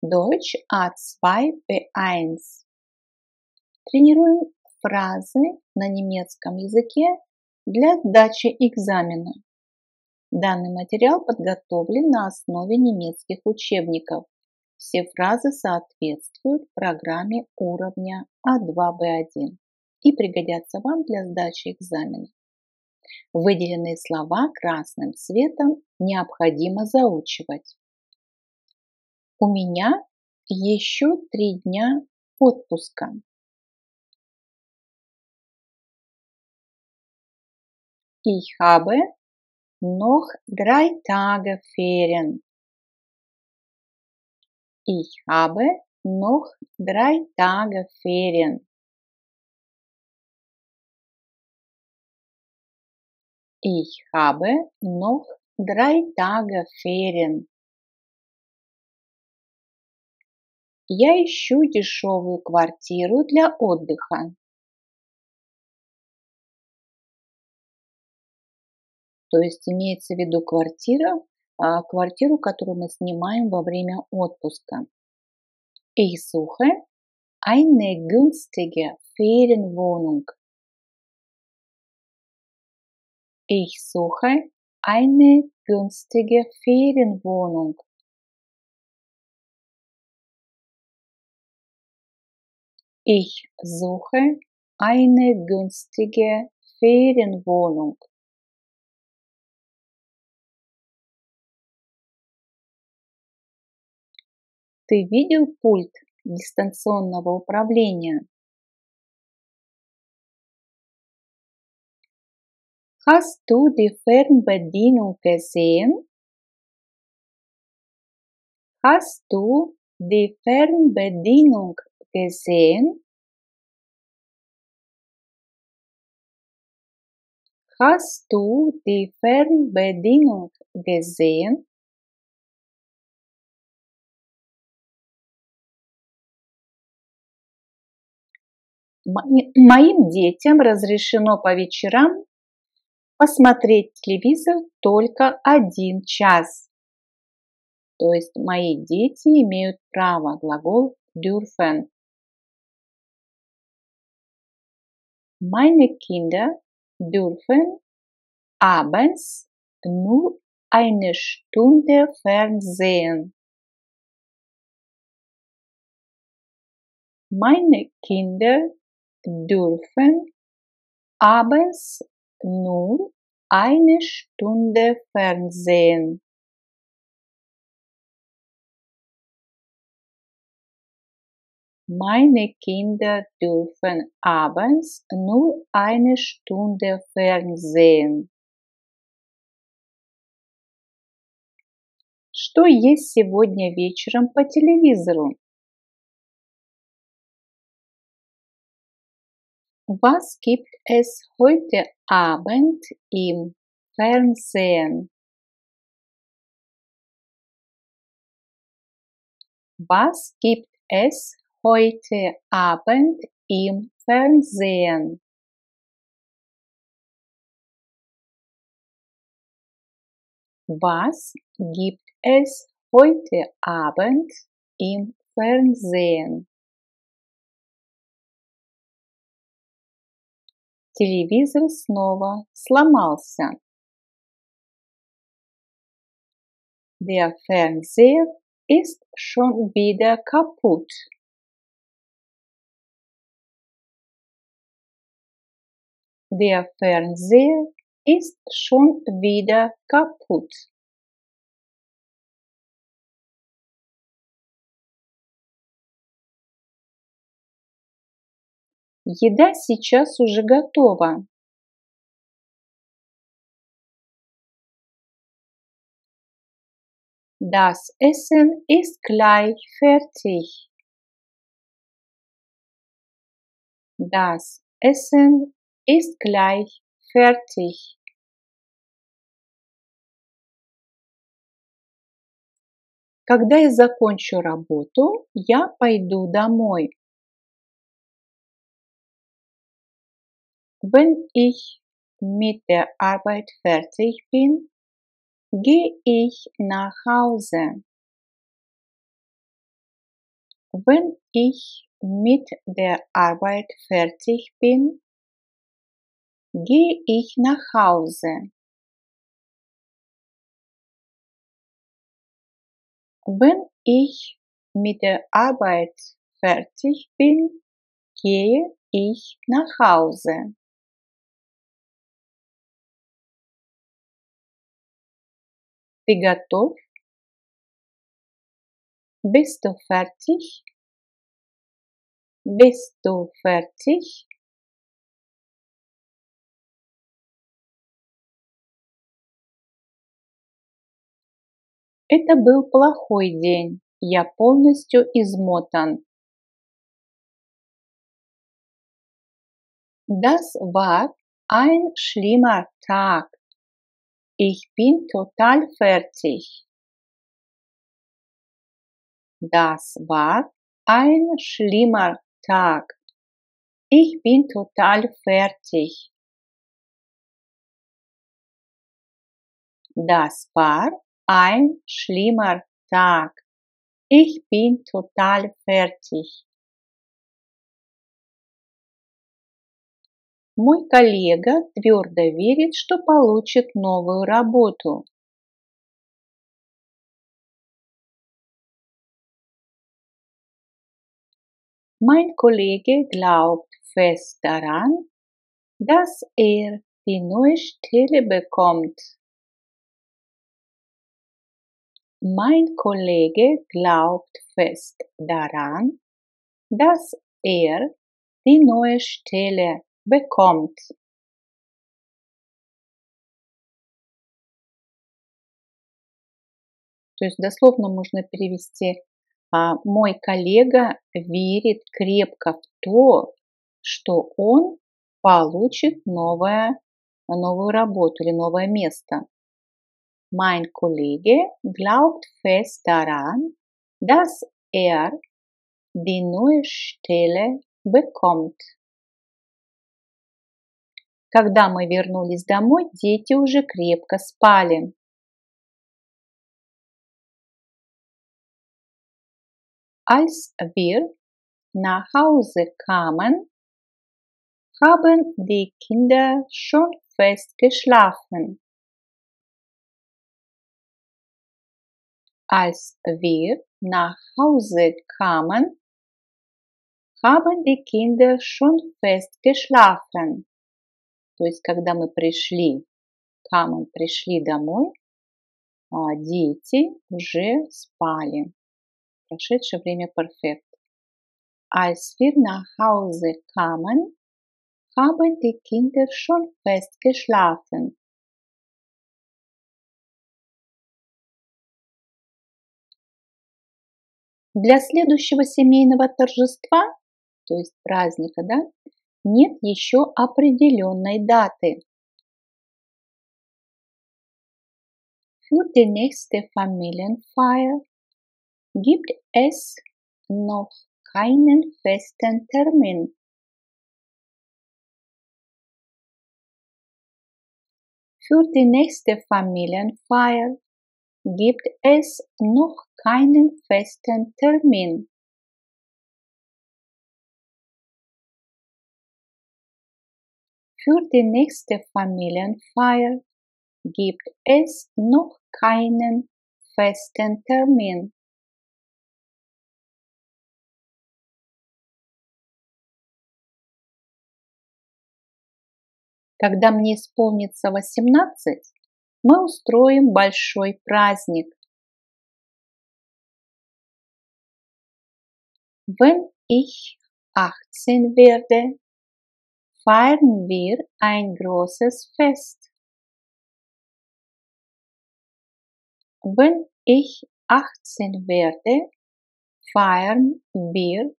Deutsch A2 B1. Тренируем фразы на немецком языке для сдачи экзамена. Данный материал подготовлен на основе немецких учебников. Все фразы соответствуют программе уровня А2 Б1 и пригодятся вам для сдачи экзамена. Выделенные слова красным цветом необходимо заучивать. У меня еще 3 дня отпуска. Ich habe noch 3 Tage Ferien. Ich habe noch 3 Tage Ferien. Ich habe noch 3 Tage Ferien. Я ищу дешевую квартиру для отдыха. То есть имеется в виду квартиру, которую мы снимаем во время отпуска. Ich suche eine günstige Ferienwohnung. Ich suche eine günstige Ferienwohnung. Ich suche eine günstige Ferienwohnung. Ты видел пульт дистанционного управления? Hast du die Fernbedienung gesehen? Hast du die Fernbedienung gesehen? Hast du die Fernbedienung gesehen? Моим детям разрешено по вечерам посмотреть телевизор только 1 час. То есть мои дети имеют право, глагол dürfen. Meine Kinder dürfen abends nur 1 Stunde Fernsehen. Meine Kinder dürfen abends nur 1 Stunde Fernsehen. Meine Kinder dürfen abends nur 1 Stunde Fernsehen. Что есть сегодня вечером по телевизору? Was gibt es heute Abend im Fernsehen? Was gibt es heute Abend im Fernsehen? Was gibt es heute Abend im Fernsehen? Телевизор снова сломался. Der Fernseher ist schon wieder kaputt. Der Fernseher ist schon wieder kaputt. Еда сейчас уже готова. Das Essen ist gleich fertig. Das Essen ist gleich fertig. Когда я закончу работу, я пойду домой. Wenn ich mit der Arbeit fertig bin, gehe ich nach Hause. Wenn ich mit der Arbeit fertig bin, gehe ich nach Hause. Wenn ich mit der Arbeit fertig bin, gehe ich nach Hause. Ты готов? Bist du fertig? Bist du fertig? Это был плохой день. Я полностью измотан. Das war ein schlimmer Tag. Ich bin total fertig. Das war ein schlimmer Tag. Ich bin total fertig. Das war ein schlimmer Tag. Ich bin total fertig. Мой коллега твердо верит, что получит новую работу. Mein Kollege glaubt fest daran, dass er die neue Stelle bekommt. Mein Kollege glaubt fest daran, dass er die neue Stelle bekommt. То есть дословно можно перевести «Мой коллега верит крепко в то, что он получит новую работу или новое место». Mein Kollege glaubt fest daran, dass er die neue Stelle bekommt. Когда мы вернулись домой, дети уже крепко спали. Als wir nach Hause kamen, haben die Kinder schon fest geschlafen. Als wir nach Hause kamen, haben die Kinder schon fest geschlafen. То есть, когда мы пришли, kamen, пришли домой, дети уже спали. Прошедшее время перфект. Als wir nach Hause kamen, haben die Kinder schon fest geschlafen. Для следующего семейного торжества, то есть праздника, да, нет еще определенной даты. Für die nächste Familienfeier gibt es noch keinen festen Termin. Für die nächste Familienfeier gibt es noch keinen festen Termin. Für die nächste Familienfeier gibt es noch keinen festen Termin. Когда мне исполнится 18, мы устроим большой праздник. Wenn ich 18 werde, feiern wir ein großes Fest. Wenn ich 18 werde, feiern wir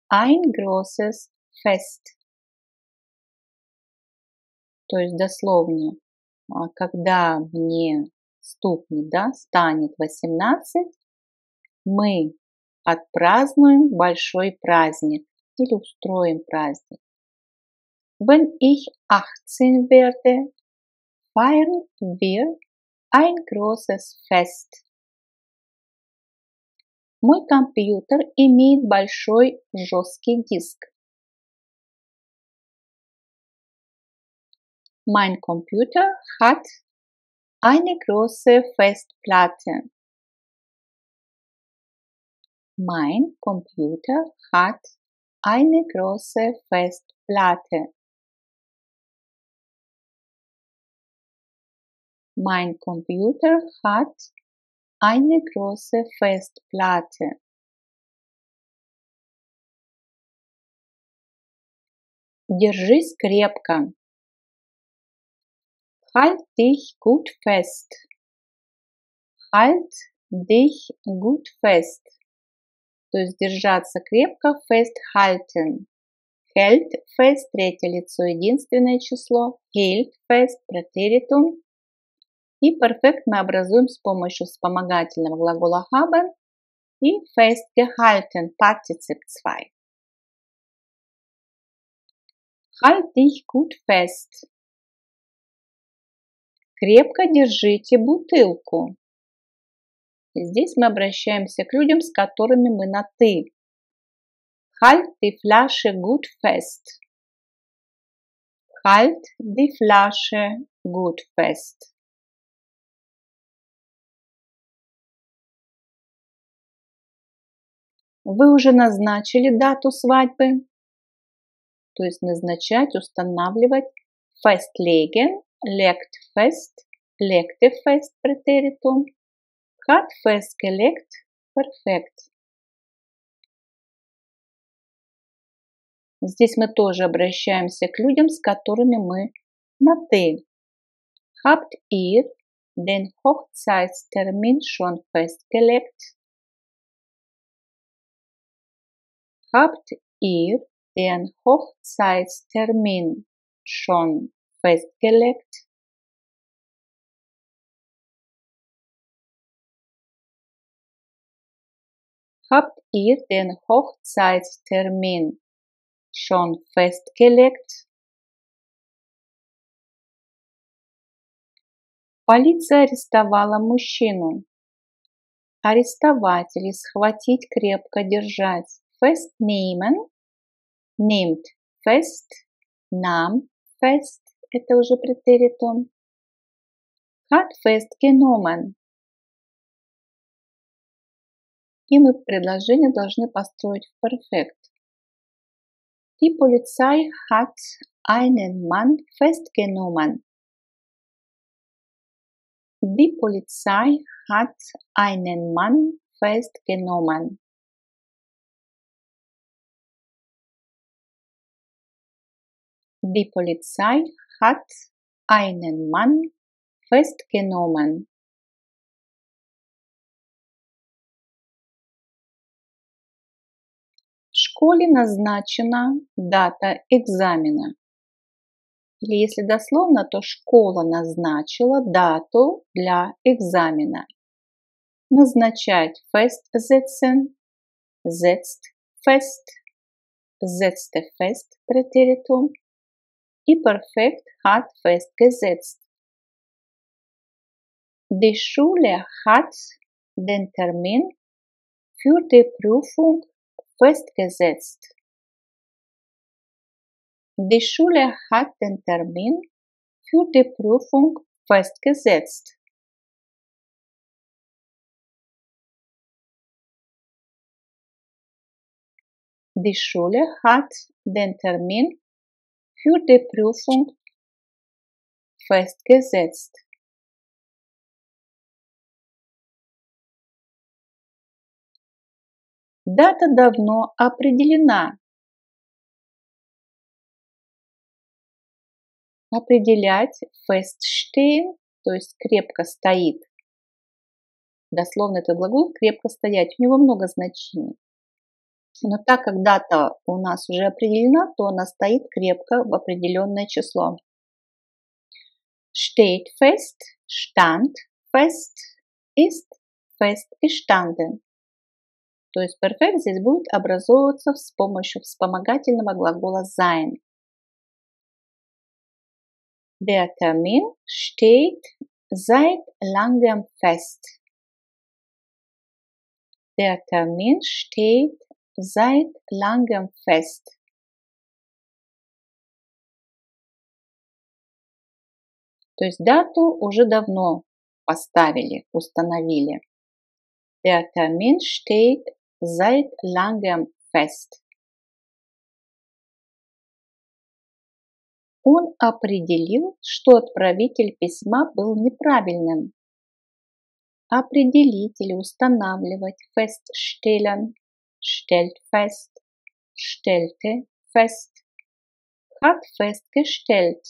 ein großes Fest. То есть дословно, когда мне стукнет, да, станет 18, мы отпразднуем большой праздник или устроим праздник. Wenn ich 18 werde, feiern wir ein großes Fest. Мой компьютер имеет большой жесткий диск. Mein Computer hat eine große Festplatte. Mein Computer hat eine große Festplatte. Mein Computer hat eine große Festplatte. Держись крепко. Halt dich gut fest. Halt dich gut fest. То есть держаться крепко, festhalten. Hält fest, третье лицо, единственное число. Hält fest, претеритум. И perfect мы образуем с помощью вспомогательного глагола haben и festgehalten, Partizip 2. Halt dich gut fest. Крепко держите бутылку. И здесь мы обращаемся к людям, с которыми мы на «ты». Halt die Flasche gut fest. Halt die Flasche gut fest. Вы уже назначили дату свадьбы? То есть назначать, устанавливать. Festlegen, legt fest, legte fest, Präteritum. Hat festgelegt, perfekt. Здесь мы тоже обращаемся к людям, с которыми мы на «ты». Habt ihr den Hochzeitstermin schon festgelegt? Habt ihr den Hochzeitstermin schon festgelegt? Habt ihr den Hochzeitstermin schon festgelegt? Полиция арестовала мужчину. Арестовать или схватить, крепко держать. Festnehmen, nimmt fest, nahm fest, это уже претеритум. Hat festgenommen. И мы предложение должны построить в perfect. Die Polizei hat einen Mann festgenommen. Die Polizei hat einen Mann festgenommen. Die Polizei hat einen Mann festgenommen. В школе назначена дата экзамена. Или если дословно, то школа назначила дату для экзамена. Назначать festsetzen, setzt fest, setzte fest, Präteritum. И perfekt hat festgesetzt. Die Schule hat den Termin für die Prüfung festgesetzt. Die Schule hat den Termin für die Prüfung festgesetzt. Die Schule hat den Termin für die Prüfung festgesetzt. Дата давно определена. Определять feststehen, то есть крепко стоит. Дословно это глагол крепко стоять. У него много значений. Но так как дата у нас уже определена, то она стоит крепко в определенное число. Steht fest, stand fest, ist festgestanden. То есть perfekt здесь будет образовываться с помощью вспомогательного глагола sein. Der Termin steht seit langem fest. Der Termin steht seit langem fest. То есть дату уже давно поставили, установили. Der Termin steht seit langem fest. Он определил, что отправитель письма был неправильным. Определить или устанавливать, feststellen, stellt fest, stellte fest, hat festgestellt.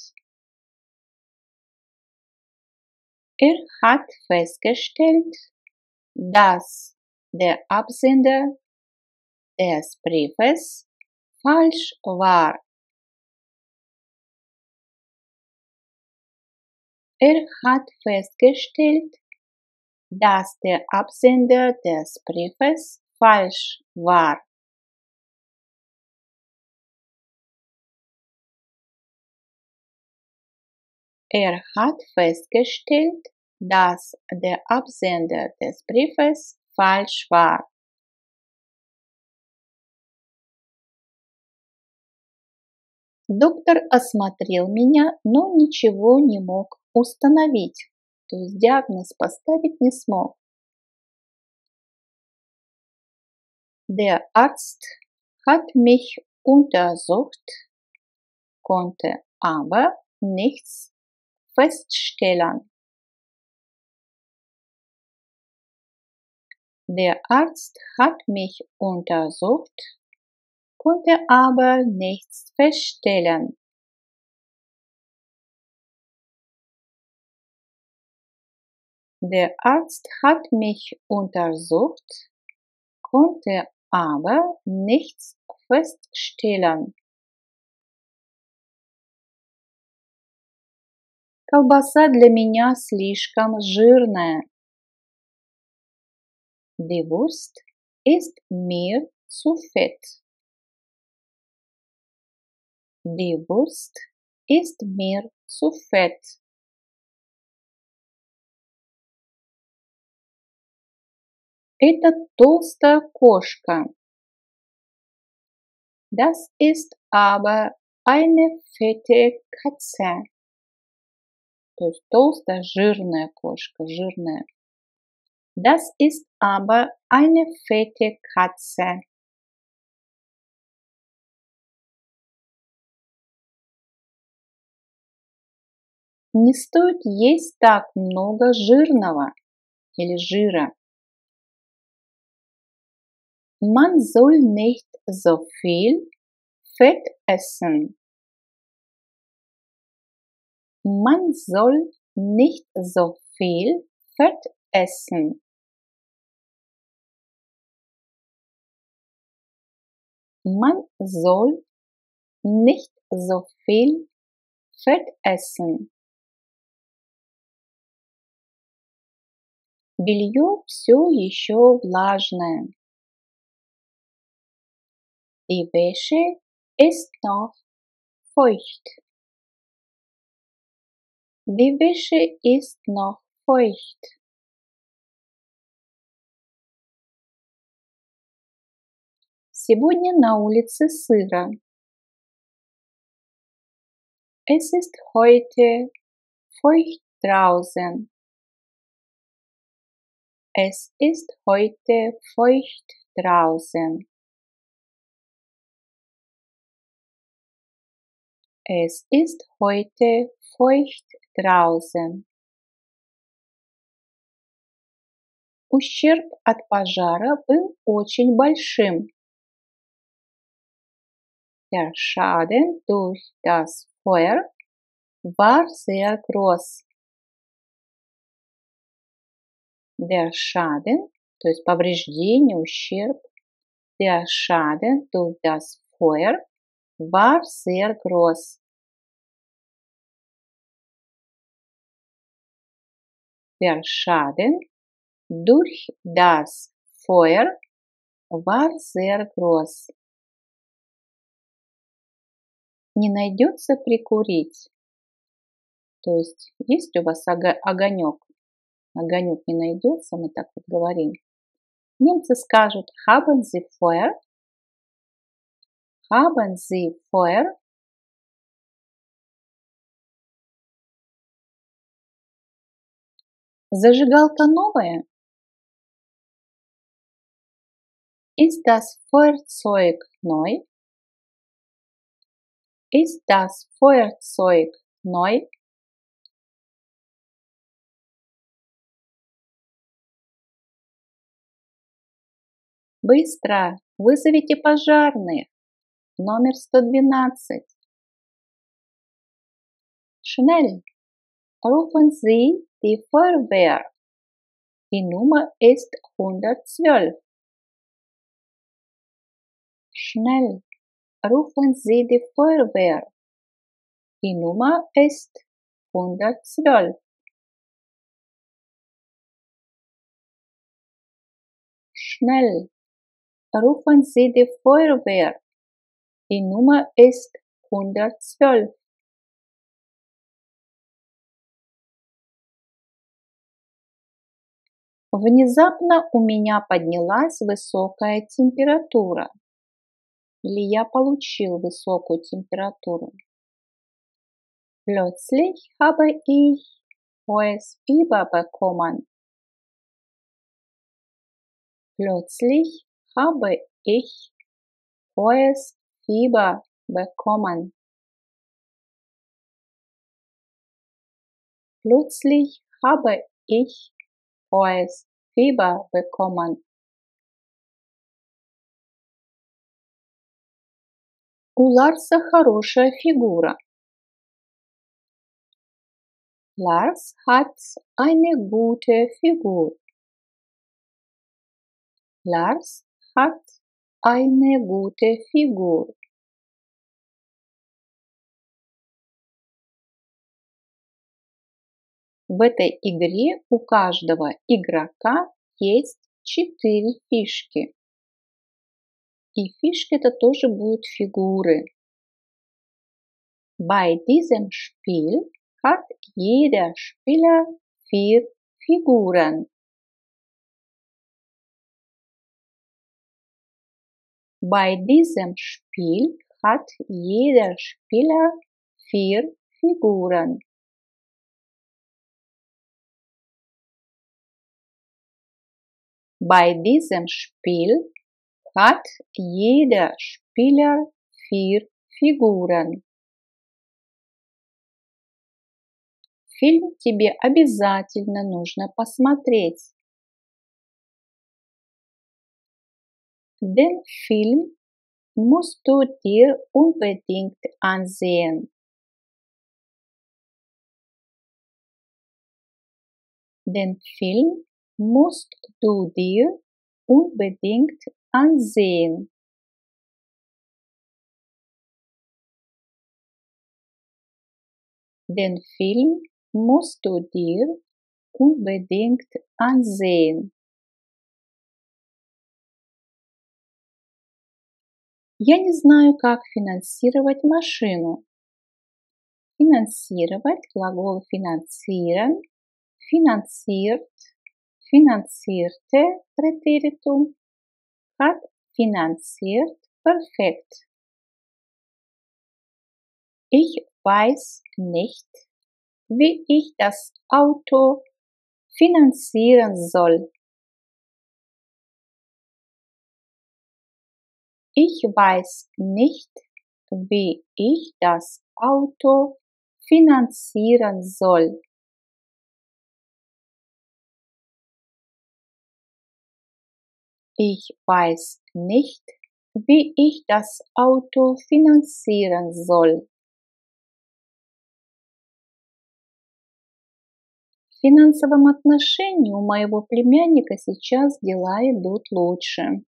Hat festgestellt, dass der Absender des Briefes falsch war. Hat festgestellt, dass der Absender des Briefes falsch war. Hat festgestellt, dass der Absender des Briefes falsch war. Доктор осмотрел меня, но ничего не мог установить. То есть диагноз поставить не смог. Der Arzt hat mich untersucht, konnte aber nichts feststellen. Der Arzt hat mich untersucht, konnte aber nichts feststellen. Der Arzt hat mich untersucht, konnte aber nichts feststellen. Колбаса для меня слишком жирная. Die Wurst ist mir zu fett. Die Wurst ist mir zu fett. Это толстая кошка. Das ist aber eine fette Katze. То есть толстая, жирная кошка, жирная. Das ist aber eine fette Katze. Не стоит есть так много жирного или жира. Man soll nicht so viel Fett essen. Man soll nicht so viel Fett essen. Man soll nicht so viel Fett essen. Белье все еще влажное. Die Wäsche ist noch feucht. Die Wäsche ist noch feucht. Сегодня на улице сыро. Es ist heute feucht draußen. Es ist heute feucht draußen. Es ist heute feucht draußen. Ущерб от пожара был очень большим. Der Schaden durch das Feuer war sehr groß. Der Schaden, то есть повреждение, ущерб, der Schaden durch das Feuer war sehr groß. Der Schaden durch das Feuer war sehr groß. Не найдется прикурить. То есть у вас огонек. Огонек не найдется, мы так вот говорим. Немцы скажут haben Sie Feuer? Haben Sie Feuer? Зажигалка новая? Ist das Feuerzeug neu? Ist das Feuerzeug neu? Быстро! Вызовите пожарных! Номер 112. Schnell! Rufen Sie die Feuerwehr. Die Nummer ist 112. Schnell! Rufen Sie die Feuerwehr. Die Nummer ist 112. Schnell! Rufen Sie die Feuerwehr. Die Nummer ist 112. Внезапно у меня поднялась высокая температура. Или я получил высокую температуру. Plötzlich habe ich hohes Fieber bekommen. Plötzlich habe ich hohes Fieber bekommen. Plötzlich habe ich hohes Fieber bekommen. У Ларса хорошая фигура. Lars hat eine gute Figur. Lars hat eine gute Figur. В этой игре у каждого игрока есть 4 фишки. И фишки это тоже будут фигуры. Bei diesem Spiel hat jeder Spieler 4 Figuren. Bei diesem Spiel hat jeder Spieler 4 Figuren. Bei diesem Spiel hat jeder Spieler 4 Figuren. Фильм тебе обязательно нужно посмотреть. Den Film musst du dir unbedingt ansehen. Den Film musst du dir unbedingt ansehen. Den Film musst du dir unbedingt ansehen. Я не знаю, как финансировать машину. Финансировать, глагол finanzieren, finanziert, finanzierte, Präteritum, hat finanziert, perfekt. Ich weiß nicht, wie ich das Auto finanzieren soll. Ich weiß nicht, wie ich das Auto finanzieren soll. Ich weiß nicht, wie ich das Auto finanzieren soll. В финансовом отношении у моего племянника сейчас дела идут лучше.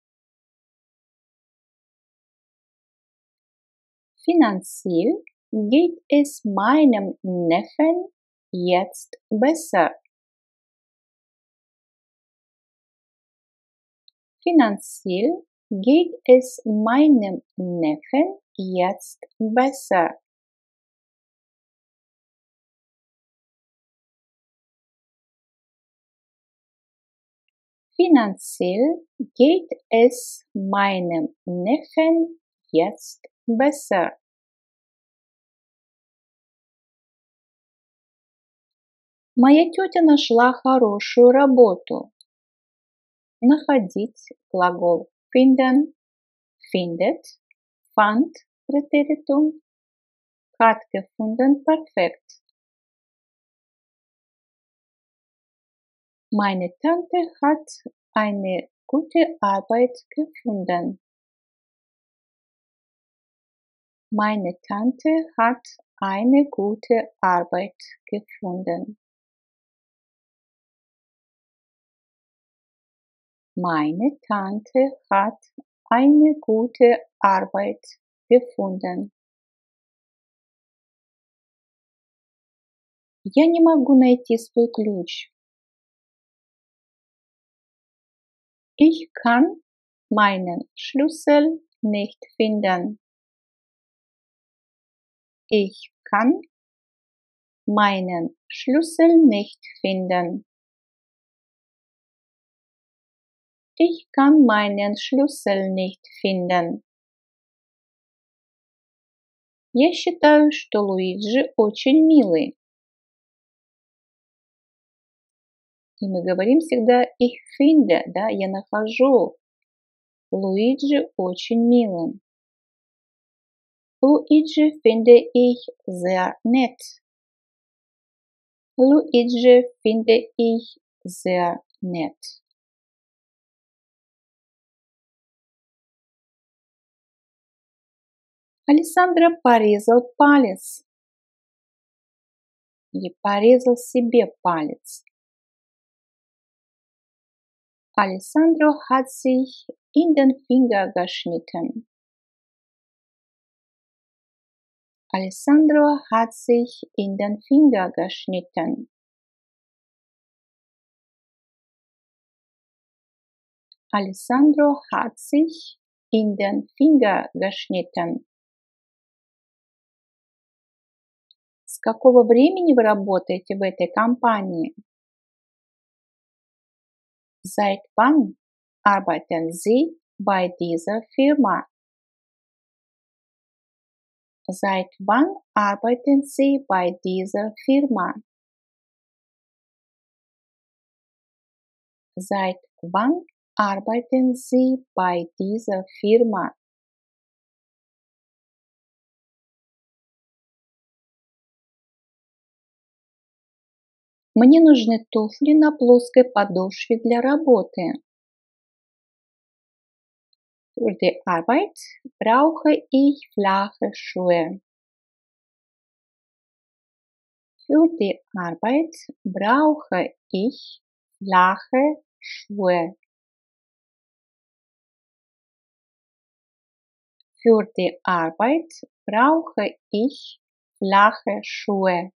Finanziell geht es meinem Neffen jetzt besser. Finanziell geht es meinem Neffen jetzt besser. Finanziell geht es meinem Neffen jetzt besser. Моя тетя нашла хорошую работу. Находить глагол finden, findet, fand Präteritum, hat gefunden Perfekt. Meine Tante hat eine gute Arbeit gefunden. Meine Tante hat eine gute Arbeit gefunden. Meine Tante hat eine gute Arbeit gefunden. Я не могу найти свой ключ. Ich kann meinen Schlüssel nicht finden. Ich kann meinen Schlüssel nicht finden. Ich kann meinen Schlüssel nicht finden. Я считаю, что Луиджи очень милый. И мы говорим всегда ich finde, да, я нахожу Луиджи очень милым. Luigi finde ich sehr nett. Luigi finde ich sehr nett. Александра порезал палец. Или порезал себе палец. Alessandro hat sich in den Finger geschnitten. Alessandro hat sich in den Finger geschnitten. Alessandro hat sich in den Finger geschnitten. С какого времени вы работаете в этой компании? Seit wann arbeiten Sie bei dieser Firma? Seit wann arbeiten Sie bei dieser Firma? Seit wann arbeiten Sie bei dieser Firma? Мне нужны туфли на плоской подошве для работы. Für die Arbeit brauche ich flache Schuhe. Für die Arbeit brauche ich flache Schuhe. Für die Arbeit brauche ich flache Schuhe.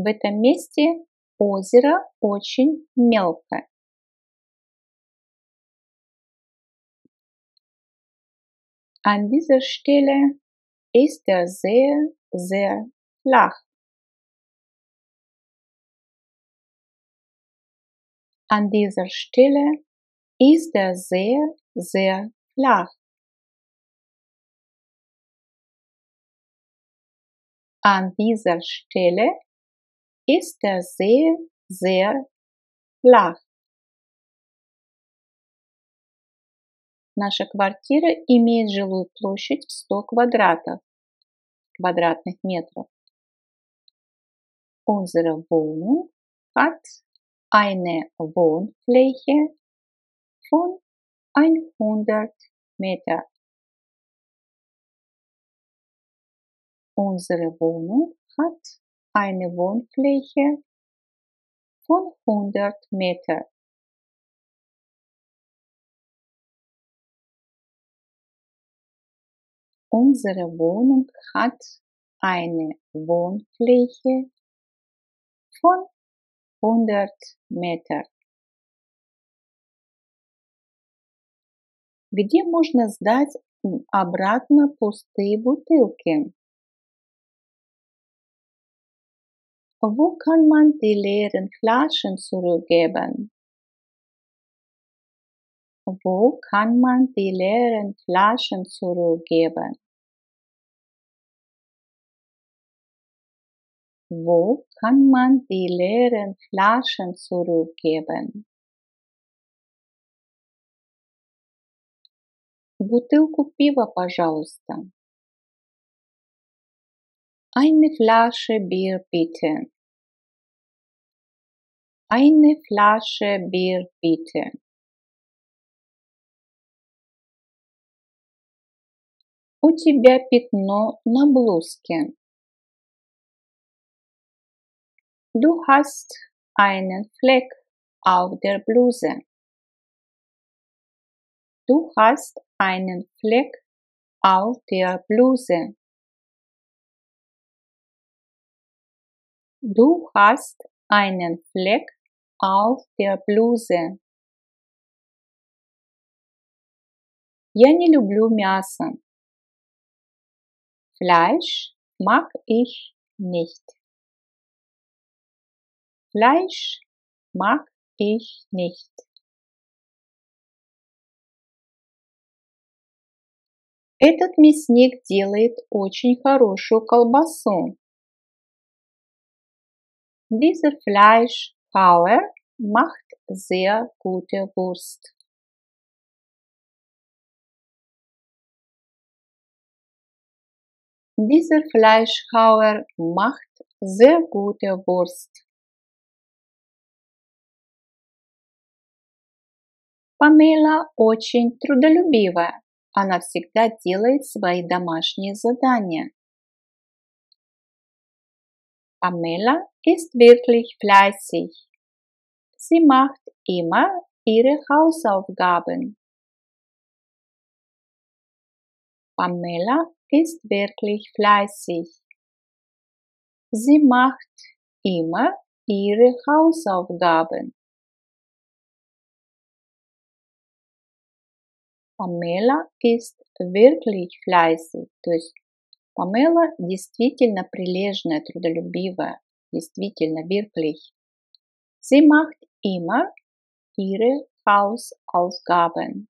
В этом месте озеро очень мелкое. An dieser Stelle ist der See sehr flach. An dieser Stelle ist der See sehr flach. An dieser Stelle ist der See sehr flach. Наша квартира имеет жилую площадь в 100 квадратных метров. Unsere Wohnung hat eine Wohnfläche von 100 Meter. Unsere Wohnung hat eine Wohnfläche von 100 Meter. Unsere Wohnung hat eine Wohnfläche von 100 Meter. Где можно сдать обратно пустые бутылки? Wo kann man die leeren Flaschen zurückgeben? Wo kann man die leeren Flaschen zurückgeben? Wo kann man die leeren Flaschen zurückgeben? Бутылку пива, пожалуйста. Eine Flasche Bier bitte. Eine Flasche Bier bitte. У тебя пятно на блузке. Du hast einen Fleck auf der Bluse. Du hast einen Fleck auf der Bluse. Du hast einen Fleck auf der Bluse. Я не люблю мясо. Fleisch mag ich nicht. Fleisch mag ich nicht. Этот мясник делает очень хорошую колбасу. Dieser Fleischhauer macht sehr gute Wurst. Dieser Fleischhauer macht sehr gute Wurst. Памела очень трудолюбивая. Она всегда делает свои домашние задания. Pamela ist wirklich fleißig. Sie macht immer ihre Hausaufgaben. Pamela ist wirklich fleißig. Sie macht immer ihre Hausaufgaben. Pamela ist wirklich fleißig. То есть Pamela действительно прилежная, трудолюбивая, действительно, wirklich. Sie macht immer ihre Hausaufgaben.